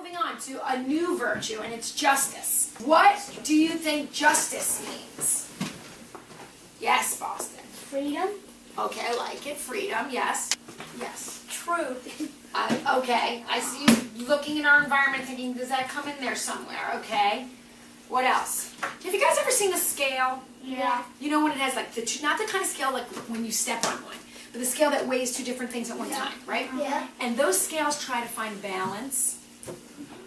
moving on to a new virtue, and it's justice. What do you think justice means? Yes, Boston. Freedom. Okay, I like it. Freedom, yes. Yes. Truth. Okay, I see you looking in our environment thinking, does that come in there somewhere? Okay. What else? Have you guys ever seen a scale? Yeah. You know when it has like, not the kind of scale like when you step on one, but the scale that weighs two different things at one time, right? Yeah. And those scales try to find balance.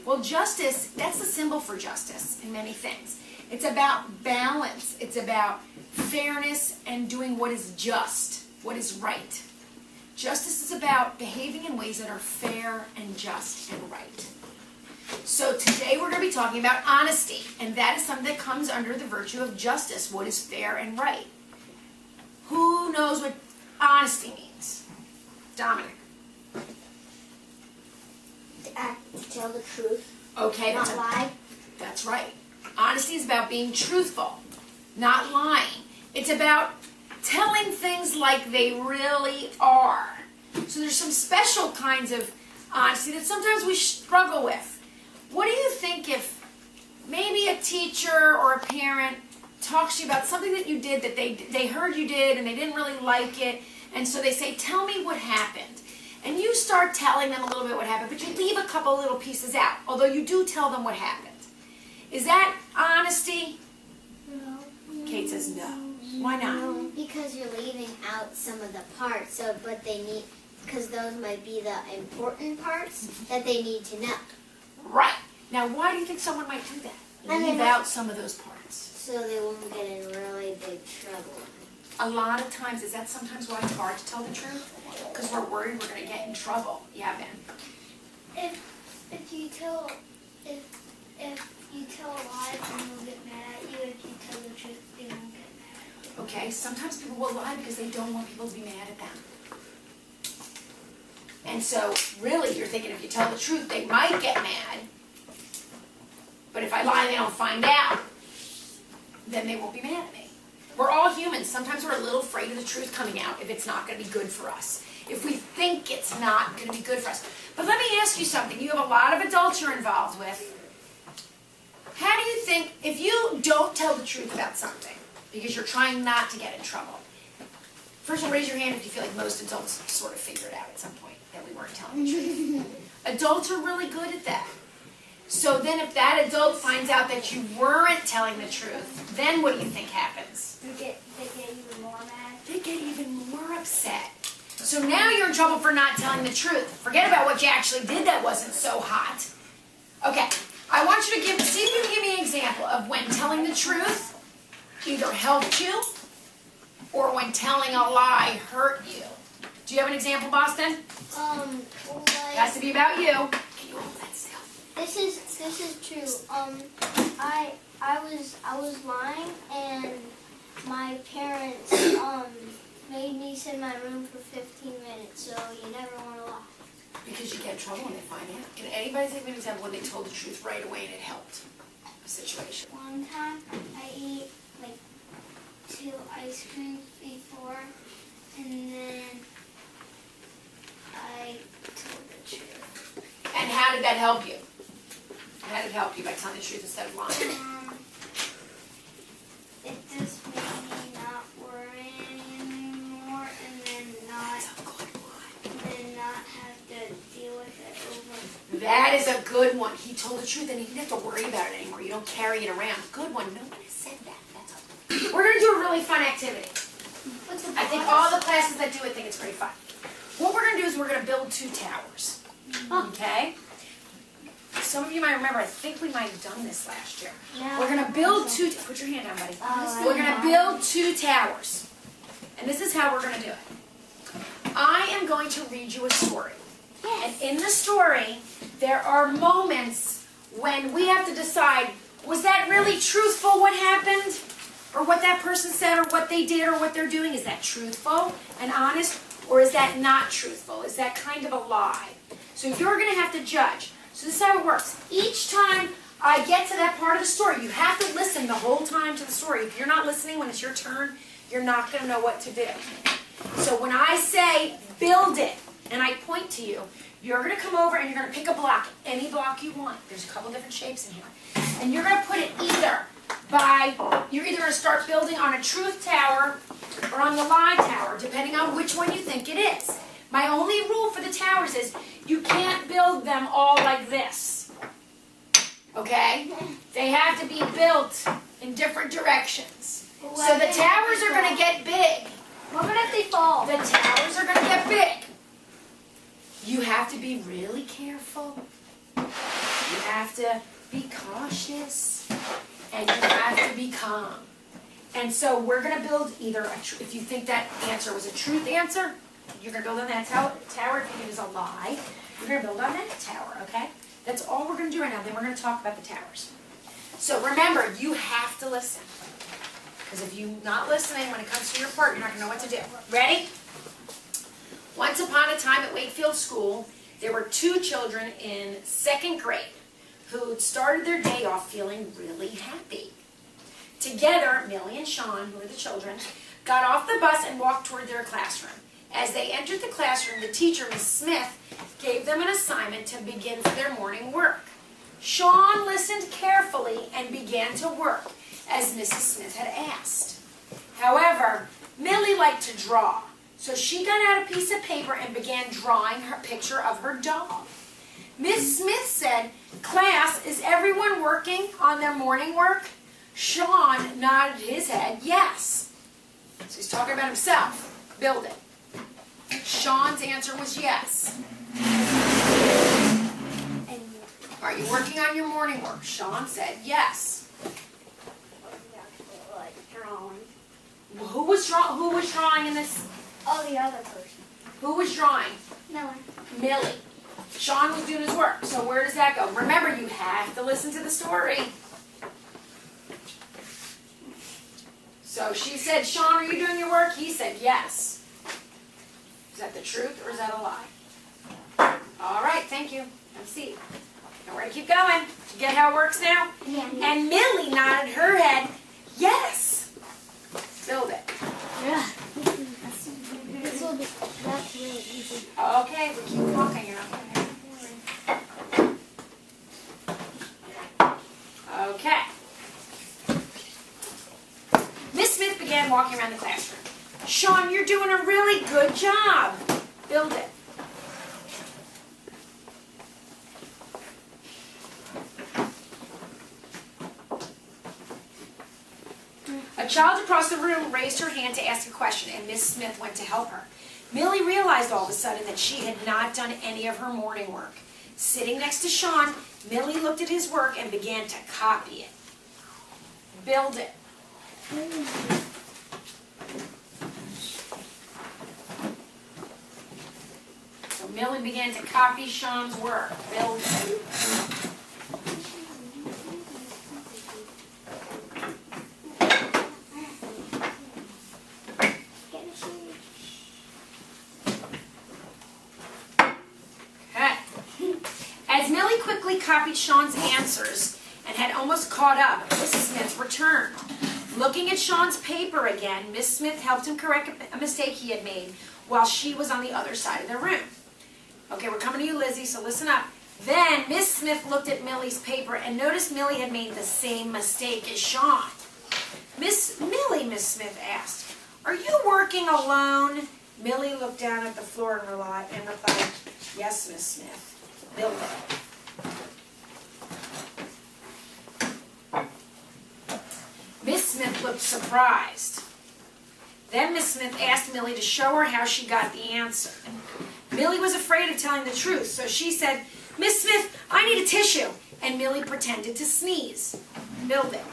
Well, justice, that's the symbol for justice in many things. It's about balance. It's about fairness and doing what is just, what is right. Justice is about behaving in ways that are fair and just and right. So today we're going to be talking about honesty, and that is something that comes under the virtue of justice, what is fair and right. Who knows what honesty means? Dominic. To tell the truth. Okay, Not lie. That's right. Honesty is about being truthful, not lying. It's about telling things like they really are. So there's some special kinds of honesty that sometimes we struggle with. What do you think if maybe a teacher or a parent talks to you about something that you did that they heard you did and they didn't really like it, and so they say, tell me what happened. And you start telling them a little bit what happened, but you leave a couple little pieces out, although you do tell them what happened. Is that honesty? No. Kate says no. Why not? No, because you're leaving out some of the parts, but they need, because those might be the important parts that they need to know. Right. Now, why do you think someone might do that? Leave out some of those parts. So they won't get in really big trouble. A lot of times, is that sometimes why it's hard to tell the truth? Because we're worried we're going to get in trouble. Yeah, Ben. If you tell a lie, then they'll get mad at you. If you tell the truth, they won't get mad at you. Okay, sometimes people will lie because they don't want people to be mad at them. And so, really, you're thinking if you tell the truth, they might get mad. But if I lie and they don't find out, then they won't be mad at me. We're all humans. Sometimes we're a little afraid of the truth coming out if it's not going to be good for us. If we think it's not going to be good for us. But let me ask you something. You have a lot of adults you're involved with. How do you think, if you don't tell the truth about something, because you're trying not to get in trouble, first of all, raise your hand if you feel like most adults sort of figure it out at some point that we weren't telling the truth. Adults are really good at that. So then if that adult finds out that you weren't telling the truth, then what do you think happens? They get even more mad. They get even more upset. So now you're in trouble for not telling the truth. Forget about what you actually did that wasn't so hot. Okay, I want you to see if you can give me an example of when telling the truth either helped you or when telling a lie hurt you. Do you have an example, Boston? Like, It has to be about you. Can you hold that still? this is true. I was lying, and my parents made me sit in my room for 15 minutes. So you never want to lie. Because you get in trouble when they find out. Can anybody think of an example when they told the truth right away and it helped a situation? One time I ate like 2 ice creams before, and then I told the truth. And how did that help you? How did it help you by telling the truth instead of lying? It just made me not worry anymore, and then not have to deal with it over. That is a good one. He told the truth and he didn't have to worry about it anymore. You don't carry it around. Good one. No one has said that. That's all. We're going to do a really fun activity. I think all the classes that do it think it's very fun. What we're going to do is we're going to build 2 towers. Okay? Some of you might remember, I think we might have done this last year. Yeah. We're going to build 2, put your hand down, buddy. We're going to build 2 towers. And this is how we're going to do it. I am going to read you a story. And in the story, there are moments when we have to decide, was that really truthful what happened? Or what that person said, or what they did, or what they're doing? Is that truthful and honest? Or is that not truthful? Is that kind of a lie? So you're going to have to judge. So this is how it works. Each time I get to that part of the story, you have to listen the whole time to the story. If you're not listening when it's your turn, you're not going to know what to do. So when I say build it, and I point to you, You're going to come over and you're going to pick a block, any block you want. There's a couple different shapes in here. And you're going to put it you're either going to start building on a truth tower or on the lie tower, depending on which one you think it is. My only rule for the towers is you can't build them all like this. Okay? They have to be built in different directions. So the towers are going to get big. What if they fall? The towers are going to get big. You have to be really careful. You have to be cautious. And you have to be calm. And so we're going to build either, if you think that answer was a truth answer, you're going to build on that tower. If you think it was a lie, you're going to build on that tower, okay? That's all we're going to do right now. Then we're going to talk about the towers. So remember, you have to listen. Because if you're not listening when it comes to your part, you're not going to know what to do. Ready? Once upon a time at Wakefield School, there were 2 children in 2nd grade who started their day off feeling really happy. Together, Millie and Sean, who are the children, got off the bus and walked toward their classroom. As they entered the classroom, the teacher, Miss Smith, gave them an assignment to begin their morning work. Sean listened carefully and began to work, as Mrs. Smith had asked. However, Millie liked to draw, so she got out a piece of paper and began drawing her picture of her dog. Miss Smith said, "Class, is everyone working on their morning work?" Sean nodded his head, yes. So he's talking about himself. Build it. Sean's answer was yes. Are you working on your morning work? Sean said yes. Who was drawing in this? Oh, the other person. Who was drawing? Millie. Millie. Sean was doing his work. So where does that go? Remember, you have to listen to the story. So she said, "Sean, are you doing your work?" He said yes. Is that the truth or is that a lie? All right, thank you. Have a seat. Now where to keep going? Did you get how it works now? Yeah. And Millie nodded her head, yes. Build it. Yeah. That's really easy. Okay, we keep talking. You're not going to Okay. Miss Smith began walking around the classroom. "Sean, you're doing a really good job." Build it. A child across the room raised her hand to ask a question, and Miss Smith went to help her. Millie realized all of a sudden that she had not done any of her morning work. Sitting next to Sean, Millie looked at his work and began to copy it. Build it. So Millie began to copy Sean's work. Build it. As Millie quickly copied Sean's answers and had almost caught up, Mrs. Smith returned. Looking at Sean's paper again, Miss Smith helped him correct a mistake he had made while she was on the other side of the room. Okay, we're coming to you, Lizzie, so listen up. Then Miss Smith looked at Millie's paper and noticed Millie had made the same mistake as Sean. Miss Smith asked, "Are you working alone?" Millie looked down at the floor and replied, "Yes, Miss Smith. Build it." Miss Smith looked surprised. Then Miss Smith asked Millie to show her how she got the answer. Millie was afraid of telling the truth, so she said, "Miss Smith, I need a tissue." And Millie pretended to sneeze. Build it.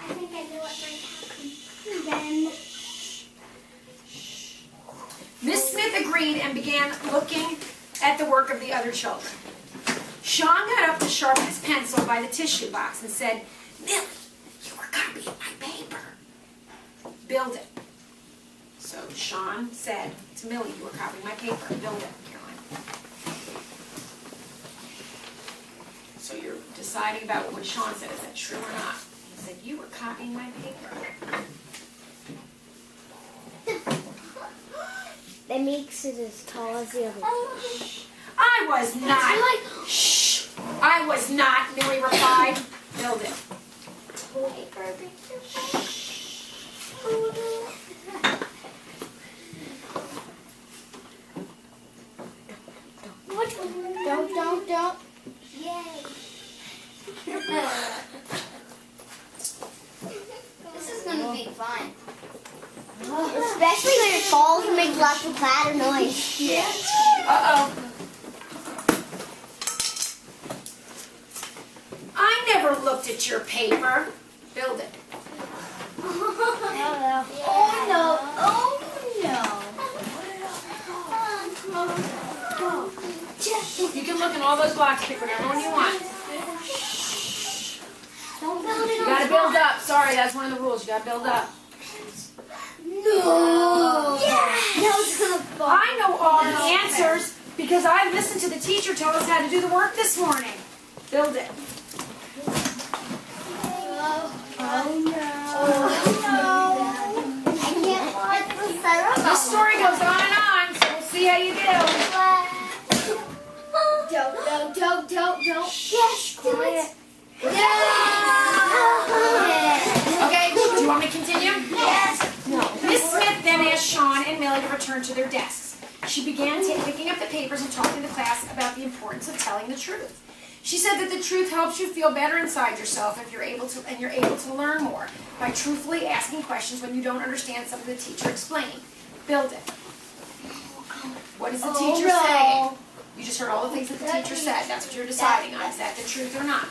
I think I know what might happen. Then. Miss Smith agreed and began looking at the work of the other children. Sean got up to sharpen his pencil by the tissue box and said, "Millie, you were copying my paper." Build it. So Sean said to Millie, "You were copying my paper." Build it, Caroline. So you're deciding about what Sean said. Is that true or not? He said, "You were copying my paper." That makes it as tall as the other. I was not. Shh. I was not, Millie replied. Build it. Don't. Yay. This is gonna be fun. Especially when it falls and makes lots of clatter noise. Yeah. Uh-oh. I never looked at your paper. Build it. Oh no. You can look in all those blocks, pick whatever one you want. Don't build it You on gotta build up. Sorry, that's one of the rules. You gotta build up. No. No, it's gonna fall. I know all the answers because I listened to the teacher tell us how to do the work this morning. Build it. I can't find the syrup. This story goes on and on, so we'll see how you do. Don't. Yes, do it. Okay, do you want me to continue? Yes. Miss Smith then asked Sean and Millie to return to their desks. She began picking up the papers and talking to the class about the importance of telling the truth. She said that the truth helps you feel better inside yourself if you're able to learn more by truthfully asking questions when you don't understand something the teacher explained. Build it. What is the teacher saying? You just heard all the things that the teacher said. That's what you're deciding on. Is that the truth or not?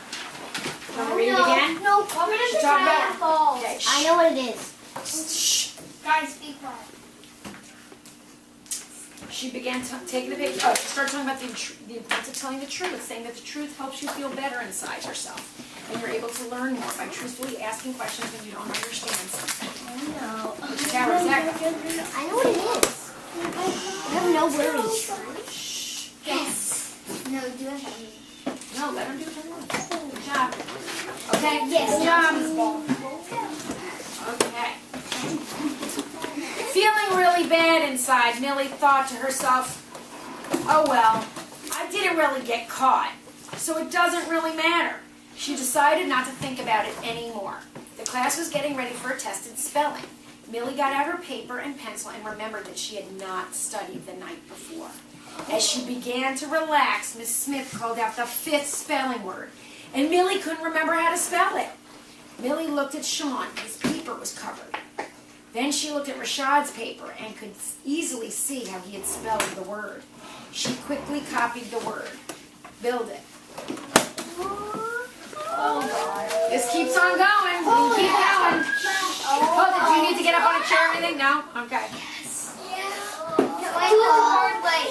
Want to read it again? No, I'm going to Talk try about- it falls. Okay, I know what it is. Shh. Guys, be quiet. She began taking the page. Oh, she started talking about the importance of telling the truth, saying that the truth helps you feel better inside yourself, and you're able to learn more by truthfully asking questions when you don't understand something. No. Tower, is that? I know what it is. I have no worries. Yes. No, do it. No, let her do her work. Good job. Okay. Yes. Good job. Okay. Feeling really bad inside, Millie thought to herself, "Oh well, I didn't really get caught, so it doesn't really matter." She decided not to think about it anymore. The class was getting ready for a test in spelling. Millie got out her paper and pencil and remembered that she had not studied the night before. As she began to relax, Miss Smith called out the 5th spelling word, and Millie couldn't remember how to spell it. Millie looked at Sean. His paper was covered. Then she looked at Rashad's paper and could easily see how he had spelled the word. She quickly copied the word. Build it. Oh, God. This keeps on going. We can keep going. Oh, did you need to get up on a chair or anything? No? Okay. Do it the hard way.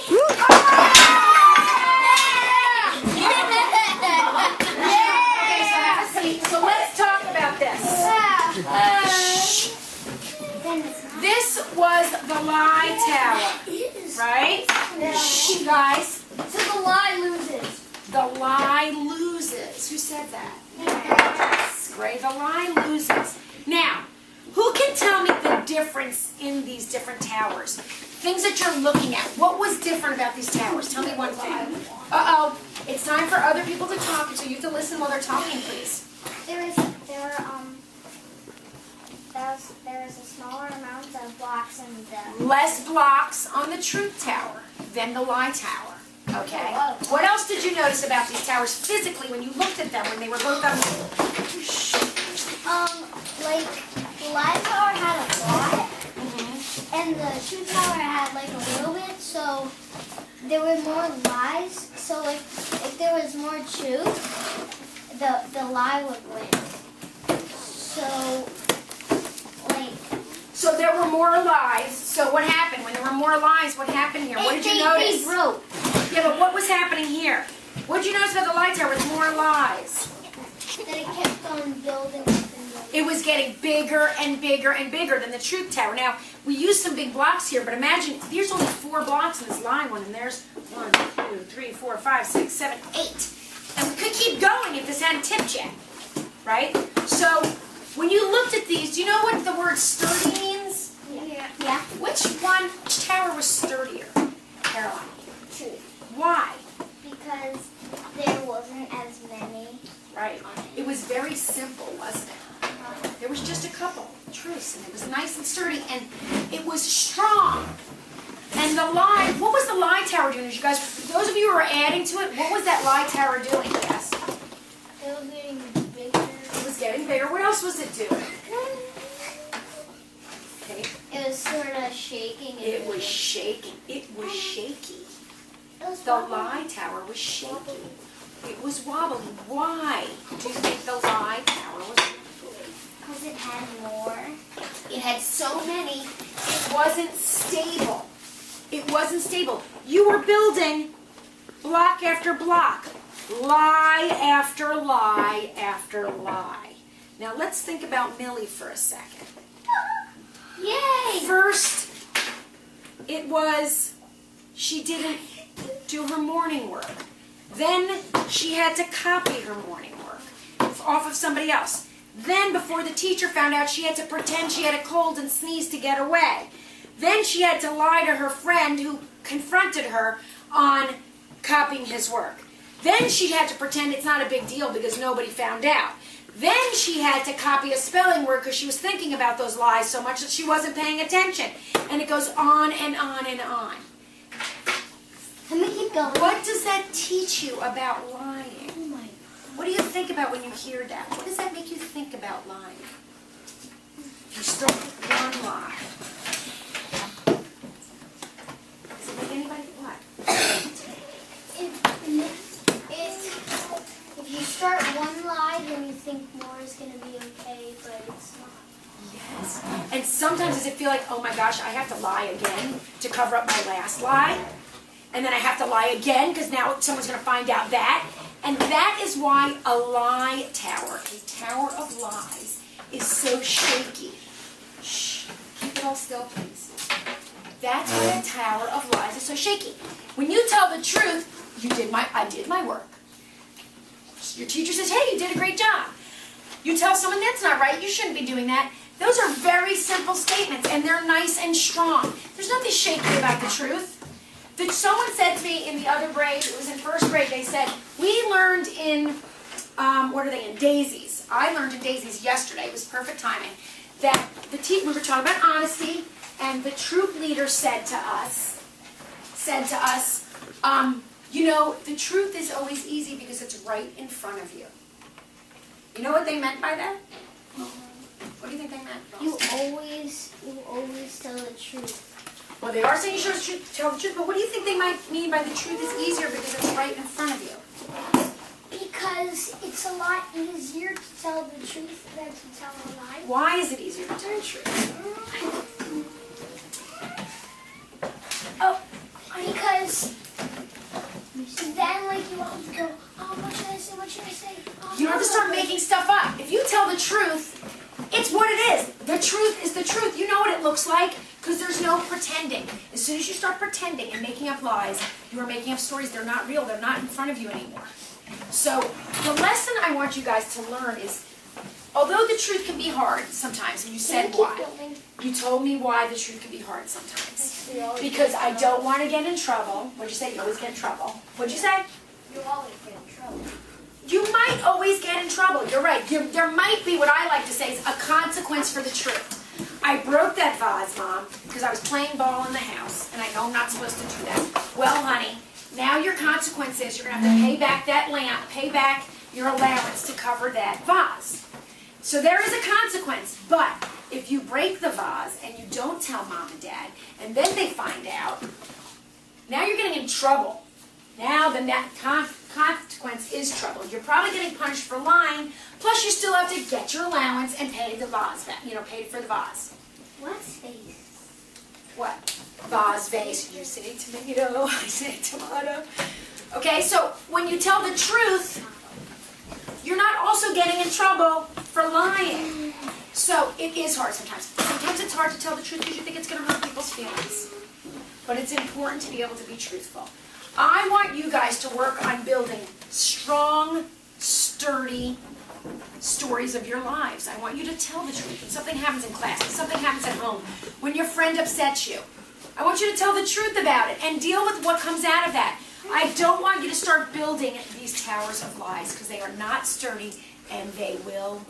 Okay, so have a seat. So let's talk about this. This was the lie tower, right? Shh, guys. So the lie loses. The lie loses. Who said that? Great. The lie loses. Now, who can tell me the difference in these different towers? Things that you're looking at. What was different about these towers? Tell me one thing. Uh-oh. It's time for other people to talk, so you have to listen while they're talking, please. There was a smaller amount of blocks in the. Less blocks on the truth tower than the lie tower. Okay? What else did you notice about these towers physically when you looked at them when they were both up? Like the lie tower had a lot, and the truth tower had like a little bit. So there were more lies. So if there was more truth, the lie would win. So there were more lies. So what happened? When there were more lies, what happened here? What did you notice? They broke. Yeah, but what was happening here? What did you notice about the lie tower with more lies? That it kept on building up and building. It was getting bigger and bigger and bigger than the truth tower. Now, we used some big blocks here, but imagine, there's only 4 blocks in this lie one, and there's 1, 2, 3, 4, 5, 6, 7, 8. And we could keep going if this hadn't tipped yet, right? So When you looked at these, do you know what the word sturdy means? Yeah. Which tower was sturdier, Caroline? Truth. Why? Because there wasn't as many. Right. It was very simple, wasn't it? There was just a couple truths, and it was nice and sturdy, and it was strong. And the lie, what was the lie tower doing? You guys, those of you who are adding to it, what was that lie tower doing? Yes. It was getting bigger. It was getting bigger. What else was it doing? Okay. It was sort of shaking. It was shaking. It was shaky. It was The lie tower was shaky. It was wobbly. Why do you think the lie tower was wobbly? Because it had more. It had so many, it wasn't stable. It wasn't stable. You were building block after block, lie after lie after lie. Now let's think about Millie for a second. Yay! First, it was she didn't do her morning work. Then she had to copy her morning work off of somebody else. Then before the teacher found out, she had to pretend she had a cold and sneeze to get away. Then she had to lie to her friend who confronted her on copying his work. Then she had to pretend it's not a big deal because nobody found out. Then she had to copy a spelling word because she was thinking about those lies so much that she wasn't paying attention. And it goes on and on and on. Let me keep going. What does that teach you about lying? Oh my God. What do you think about when you hear that? What does that make you think about lying? If you start with one lie. Does it make anybody what? If you start one lie, then you think more is going to be okay, but it's not. Yes. And sometimes does it feel like, oh my gosh, I have to lie again to cover up my last lie? And then I have to lie again because now someone's going to find out that. And that is why a lie tower, a tower of lies, is so shaky. Shh. Keep it all still, please. That's why a tower of lies is so shaky. When you tell the truth, I did my work. Your teacher says, hey, you did a great job. You tell someone that's not right, you shouldn't be doing that. Those are very simple statements, and they're nice and strong. There's nothing shaky about the truth. Someone said to me in the other grade, it was in first grade, they said, we learned in, in Daisies. I learned in Daisies yesterday, it was perfect timing, that we were talking about honesty, and the troop leader said to us, you know, the truth is always easy because it's right in front of you. You know what they meant by that? What do you think they meant? You always tell the truth. Well, they are saying you should tell the truth, but what do you think they might mean by the truth is easier because it's right in front of you? Because it's a lot easier to tell the truth than to tell a lie. Why is it easier to tell the truth? Oh, because then you always go, oh, what should I say, what should I say? Oh, You don't have to start making stuff up. If you tell the truth, it's what it is. The truth is the truth. You know what it looks like because there's no pretending. As soon as you start pretending and making up lies, you are making up stories. They're not real. They're not in front of you anymore. So the lesson I want you guys to learn is, although the truth can be hard sometimes, and you said why. You told me why the truth can be hard sometimes. Because I don't want to get in trouble. What'd you say? You always get in trouble. What'd you say? You always get in trouble. You might always get in trouble. You're right. There might be what I like to say is a consequence for the truth. I broke that vase, Mom, because I was playing ball in the house, and I know I'm not supposed to do that. Well, honey, now your consequence is you're going to have to pay back that lamp, pay back your allowance to cover that vase. So there is a consequence, but if you break the vase and you don't tell Mom and Dad, and then they find out, now you're getting in trouble. Now then that consequence is trouble. You're probably getting punished for lying, plus you still have to get your allowance and pay the vase back, pay for the vase. What's face? What? Vase, vase. You say tomato, I say tomato. Okay, so when you tell the truth, you're not also getting in trouble for lying. So it is hard sometimes. Sometimes it's hard to tell the truth because you think it's going to hurt people's feelings. But it's important to be able to be truthful. I want you guys to work on building strong, sturdy stories of your lives. I want you to tell the truth. When something happens in class, when something happens at home, when your friend upsets you, I want you to tell the truth about it and deal with what comes out of that. I don't want you to start building these towers of lies because they are not sturdy and they will